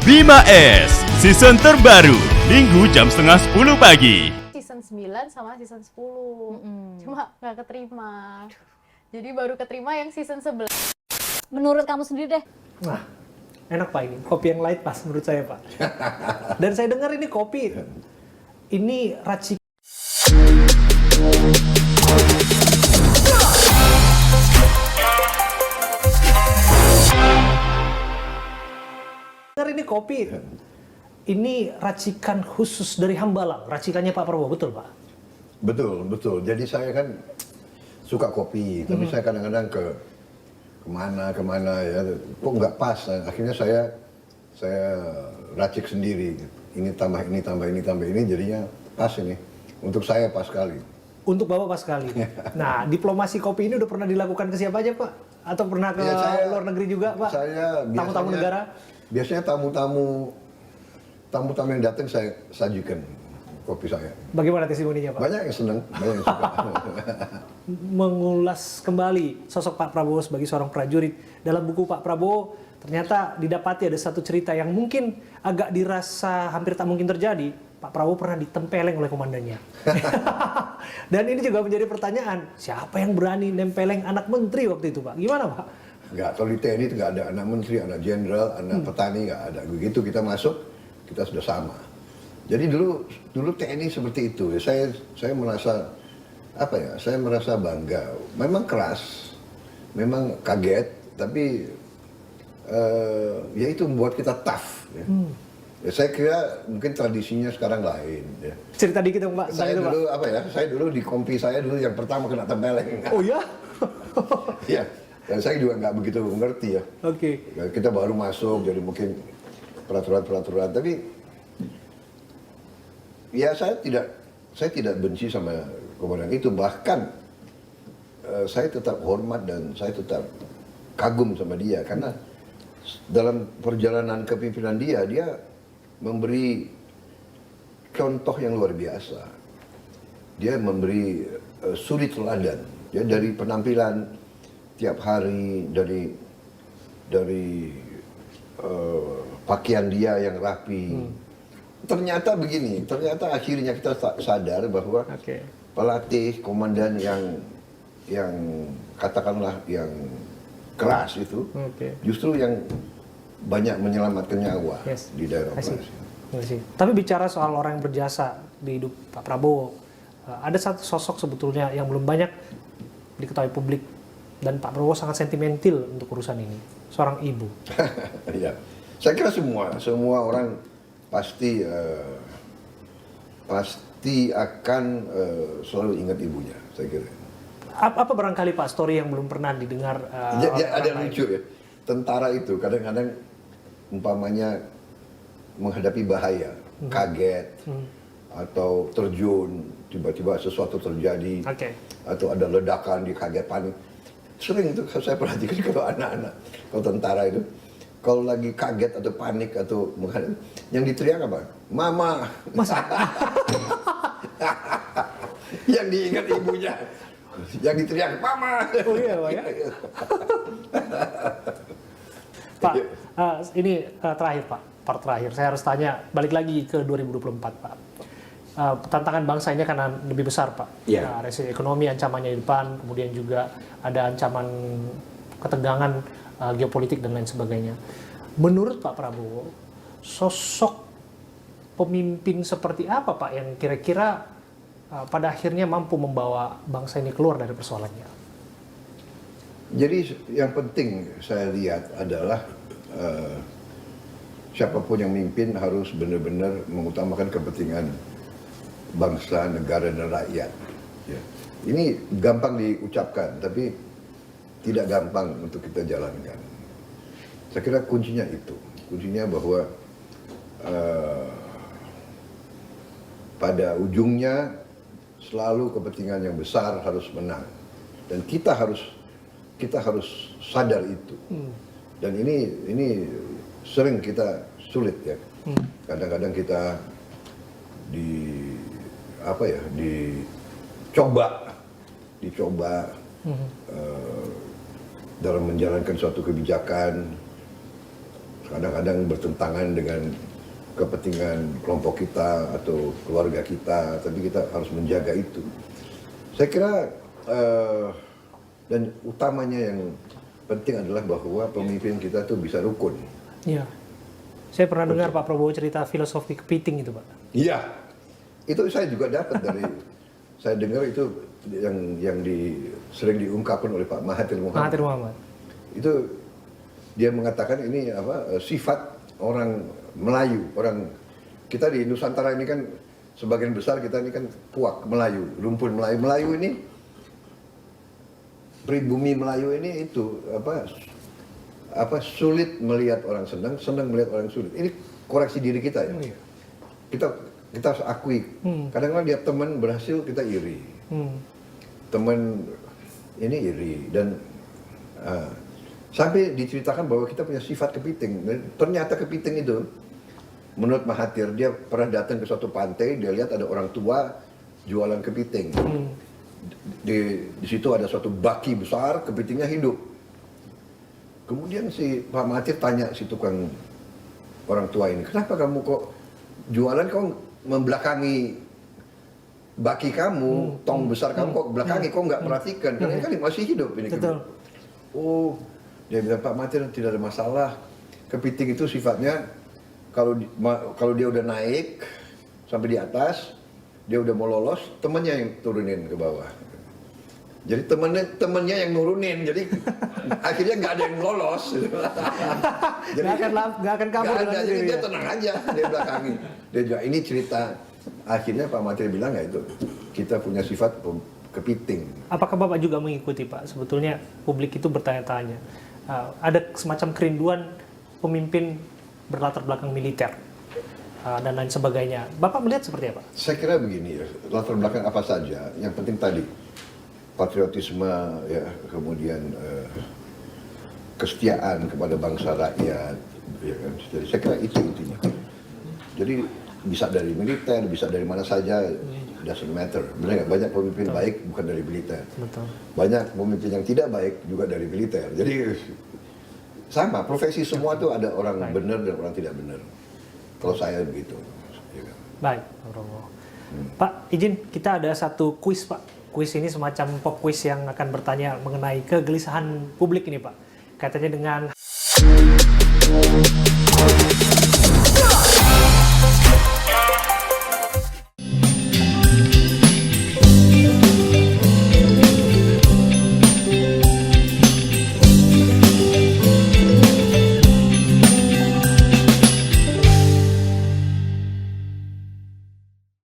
5S, season terbaru, Minggu jam setengah 10 pagi. Season 9 sama season 10. Cuma nggak keterima. Jadi baru keterima yang season 11. Menurut kamu sendiri deh. Nah, enak Pak ini. Kopi yang light pas menurut saya Pak. Dan saya dengar ini kopi, ini racikan. Dengar ini kopi, ini racikan khusus dari Hambalang. Racikannya Pak Prabowo, betul Pak? Betul, betul. Jadi saya kan suka kopi, tapi saya kadang-kadang kemana ya, kok nggak pas. Akhirnya saya racik sendiri. Ini tambah ini, jadinya pas ini. Untuk saya pas sekali. Untuk Bapak pas sekali. Nah, diplomasi kopi ini udah pernah dilakukan ke siapa aja Pak? Atau pernah ke luar negeri juga Pak? Saya tamu-tamu negara? Biasanya tamu-tamu yang datang saya sajikan kopi saya. Bagaimana testimoninya Pak? Banyak yang senang, banyak yang suka. Mengulas kembali sosok Pak Prabowo sebagai seorang prajurit. Dalam buku Pak Prabowo ternyata didapati ada satu cerita yang mungkin agak dirasa hampir tak mungkin terjadi. Pak Prabowo pernah ditempeleng oleh komandannya. Dan ini juga menjadi pertanyaan, siapa yang berani nempeleng anak menteri waktu itu Pak? Gimana Pak? Nggak, kalau di TNI itu nggak ada anak menteri, anak jenderal, anak petani, nggak ada. Begitu kita masuk, kita sudah sama. Jadi dulu TNI seperti itu. Saya merasa saya merasa bangga. Memang keras, memang kaget, tapi ya itu membuat kita tough. Ya. Ya, saya kira mungkin tradisinya sekarang lain. Ya. Cerita dikit dong Pak. Saya itu, dulu Pak. saya dulu di kompi saya dulu yang pertama kena tempeleng. Oh ya? Iya. Dan saya juga nggak begitu mengerti ya. Oke. Ya, kita baru masuk, jadi mungkin peraturan. Tapi ya saya tidak benci sama komandan itu. Bahkan saya tetap hormat dan saya tetap kagum sama dia karena dalam perjalanan kepemimpinan dia memberi contoh yang luar biasa. Dia memberi suri teladan. Ya, dari penampilan tiap hari, dari pakaian dia yang rapi. Ternyata begini, ternyata akhirnya kita sadar bahwa pelatih, komandan yang katakanlah yang keras itu, justru yang banyak menyelamatkan nyawa di daerah operasi. Tapi bicara soal orang yang berjasa di hidup Pak Prabowo, ada satu sosok sebetulnya yang belum banyak diketahui publik. Dan Pak Prabowo sangat sentimental untuk urusan ini, seorang ibu. Iya, saya kira semua orang pasti akan selalu ingat ibunya, saya kira. Apa barangkali Pak story yang belum pernah didengar? Ada lucu ya, tentara itu kadang-kadang umpamanya menghadapi bahaya, kaget atau terjun, tiba-tiba sesuatu terjadi, atau ada ledakan, dia kaget panik. Sering itu saya perhatikan kalau anak-anak, kalau tentara itu, kalau lagi kaget atau panik atau menghadapi, yang diteriak apa? Mama. Masa? Yang diingat ibunya. Yang diteriak Mama. Oh iya Pak ya? Pak, ini terakhir Pak, part terakhir. Saya harus tanya, balik lagi ke 2024 Pak. Tantangan bangsa ini karena lebih besar Pak. Resesi ekonomi ancamannya di depan, kemudian juga ada ancaman ketegangan geopolitik dan lain sebagainya. Menurut Pak Prabowo, sosok pemimpin seperti apa Pak yang kira-kira pada akhirnya mampu membawa bangsa ini keluar dari persoalannya? Jadi yang penting saya lihat adalah siapapun yang memimpin harus benar-benar mengutamakan kepentingan bangsa, negara, dan rakyat. Ya. Ini gampang diucapkan, tapi tidak gampang untuk kita jalankan. Saya kira kuncinya itu. Kuncinya bahwa pada ujungnya selalu kepentingan yang besar harus menang. Dan kita harus sadar itu. Dan ini sering kita sulit ya. Kadang-kadang kita dicoba dalam menjalankan suatu kebijakan kadang-kadang bertentangan dengan kepentingan kelompok kita atau keluarga kita, tapi kita harus menjaga itu. Saya kira dan utamanya yang penting adalah bahwa pemimpin kita tuh bisa rukun. Iya. Saya pernah dengar Pak Prabowo cerita filosofi kepiting itu, Pak. Iya, itu saya juga dapat dari saya dengar itu yang sering diungkapkan oleh Pak Mahathir Mohamad. Mahathir Mohamad. Itu dia mengatakan ini sifat orang Melayu, orang kita di Nusantara ini kan sebagian besar kita ini kan puak Melayu, rumpun Melayu. Melayu ini pribumi Melayu ini itu sulit melihat orang senang, senang melihat orang sulit. Ini koreksi diri kita ya. Kita harus akui. Kadang-kadang lihat teman berhasil kita iri. Teman ini iri dan sampai diceritakan bahwa kita punya sifat kepiting. Dan ternyata kepiting itu, menurut Mahathir, dia pernah datang ke suatu pantai, dia lihat ada orang tua jualan kepiting. Di situ ada suatu baki besar, kepitingnya hidup. Kemudian si Pak Mahathir tanya si tukang orang tua ini, kenapa kamu kok jualan, kok membelakangi baki kamu, tong besar kamu kok belakangi, kok nggak perhatikan, karena ini kan masih hidup ini. Betul. Oh, dia bilang, Pak Mahathir tidak ada masalah. Kepiting itu sifatnya kalau dia udah naik sampai di atas, dia udah mau lolos, temannya yang turunin ke bawah. Jadi temennya yang nurunin, jadi akhirnya nggak ada yang lolos. Jadi Nggak akan kabur. Nggak ada, jadi dia tenang aja, dia belakangi. Dia juga ini cerita. Akhirnya Pak Mahathir bilang nggak itu, kita punya sifat kepiting. Apakah Bapak juga mengikuti, Pak? Sebetulnya publik itu bertanya-tanya. Ada semacam kerinduan pemimpin berlatar belakang militer dan lain sebagainya. Bapak melihat seperti apa? Saya kira begini ya, latar belakang apa saja, yang penting tadi patriotisme, ya, kemudian kesetiaan kepada bangsa rakyat, ya kan? Jadi saya kira itu intinya. Jadi bisa dari militer, bisa dari mana saja, doesn't matter. Benar nggak? Banyak pemimpin baik bukan dari militer. Betul. Banyak pemimpin yang tidak baik juga dari militer. Jadi sama, profesi semua tuh ada orang benar dan orang tidak benar. Kalau saya begitu. Ya kan? Baik, Pak Prabowo. Pak, izin kita ada satu kuis, Pak. Kuis ini semacam pop quiz yang akan bertanya mengenai kegelisahan publik ini, Pak. Kaitannya dengan